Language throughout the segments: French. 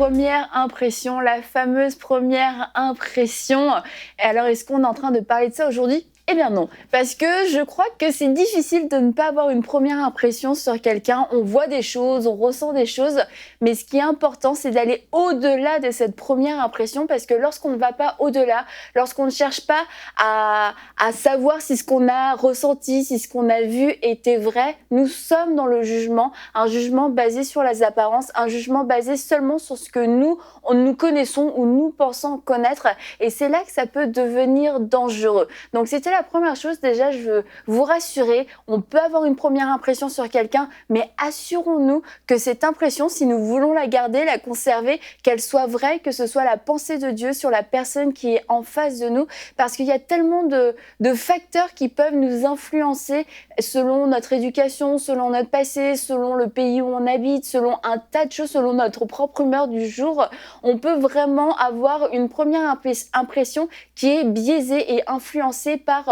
première impression, la fameuse première impression. Et alors, est-ce qu'on est en train de parler de ça aujourd'hui ? Eh bien non, parce que je crois que c'est difficile de ne pas avoir une première impression sur quelqu'un. On voit des choses, on ressent des choses, mais ce qui est important, c'est d'aller au-delà de cette première impression, parce que lorsqu'on ne va pas au-delà, lorsqu'on ne cherche pas à savoir si ce qu'on a ressenti, si ce qu'on a vu était vrai, nous sommes dans le jugement, un jugement basé sur les apparences, un jugement basé seulement sur ce que nous connaissons ou nous pensons connaître, et c'est là que ça peut devenir dangereux. Donc c'était la première chose. Déjà, je veux vous rassurer, on peut avoir une première impression sur quelqu'un, mais assurons-nous que cette impression, si nous voulons la garder, la conserver, qu'elle soit vraie, que ce soit la pensée de Dieu sur la personne qui est en face de nous, parce qu'il y a tellement de facteurs qui peuvent nous influencer selon notre éducation, selon notre passé, selon le pays où on habite, selon un tas de choses, selon notre propre humeur du jour. On peut vraiment avoir une première impression qui est biaisée et influencée par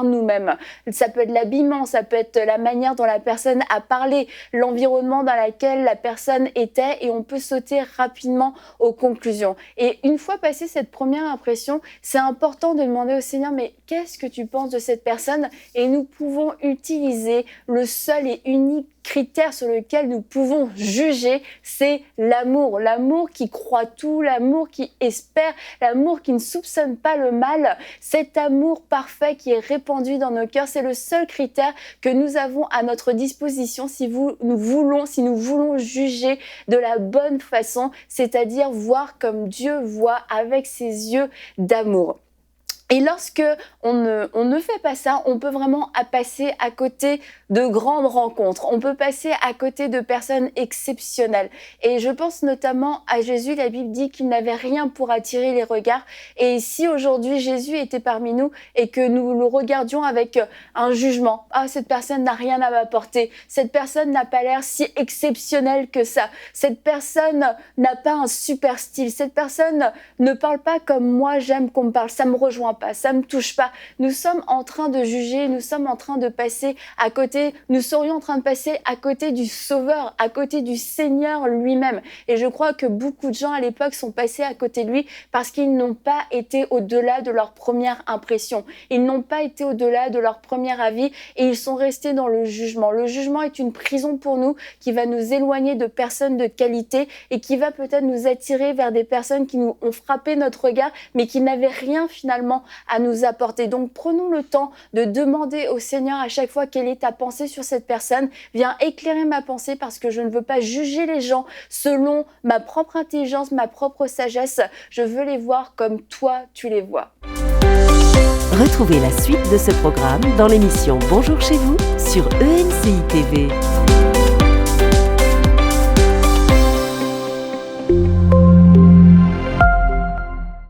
nous-mêmes. Ça peut être l'habillement, ça peut être la manière dont la personne a parlé, l'environnement dans lequel la personne était, et on peut sauter rapidement aux conclusions. Et une fois passée cette première impression, c'est important de demander au Seigneur, mais qu'est-ce que tu penses de cette personne ? Et nous pouvons utiliser le seul et unique critère sur lequel nous pouvons juger, c'est l'amour. L'amour qui croit tout, l'amour qui espère, l'amour qui ne soupçonne pas le mal. Cet amour parfait qui est répandu dans nos cœurs, c'est le seul critère que nous avons à notre disposition si nous voulons juger de la bonne façon, c'est-à-dire voir comme Dieu voit, avec ses yeux d'amour. Et lorsque on ne fait pas ça, on peut vraiment passer à côté de grandes rencontres. On peut passer à côté de personnes exceptionnelles. Et je pense notamment à Jésus. La Bible dit qu'il n'avait rien pour attirer les regards. Et si aujourd'hui Jésus était parmi nous et que nous le regardions avec un jugement, « Ah, cette personne n'a rien à m'apporter. Cette personne n'a pas l'air si exceptionnelle que ça. Cette personne n'a pas un super style. Cette personne ne parle pas comme moi j'aime qu'on me parle. Ça me rejoint pas. Ça me touche pas. » Nous sommes en train de juger, nous sommes en train de passer à côté, nous serions en train de passer à côté du Sauveur, à côté du Seigneur lui-même. Et je crois que beaucoup de gens à l'époque sont passés à côté de lui parce qu'ils n'ont pas été au-delà de leur première impression. Ils n'ont pas été au-delà de leur premier avis et ils sont restés dans le jugement. Le jugement est une prison pour nous qui va nous éloigner de personnes de qualité et qui va peut-être nous attirer vers des personnes qui nous ont frappé notre regard mais qui n'avaient rien finalement à nous apporter. Donc prenons le temps de demander au Seigneur à chaque fois quelle est ta pensée sur cette personne. Viens éclairer ma pensée parce que je ne veux pas juger les gens selon ma propre intelligence, ma propre sagesse. Je veux les voir comme toi tu les vois. Retrouvez la suite de ce programme dans l'émission Bonjour chez vous sur ENCI TV.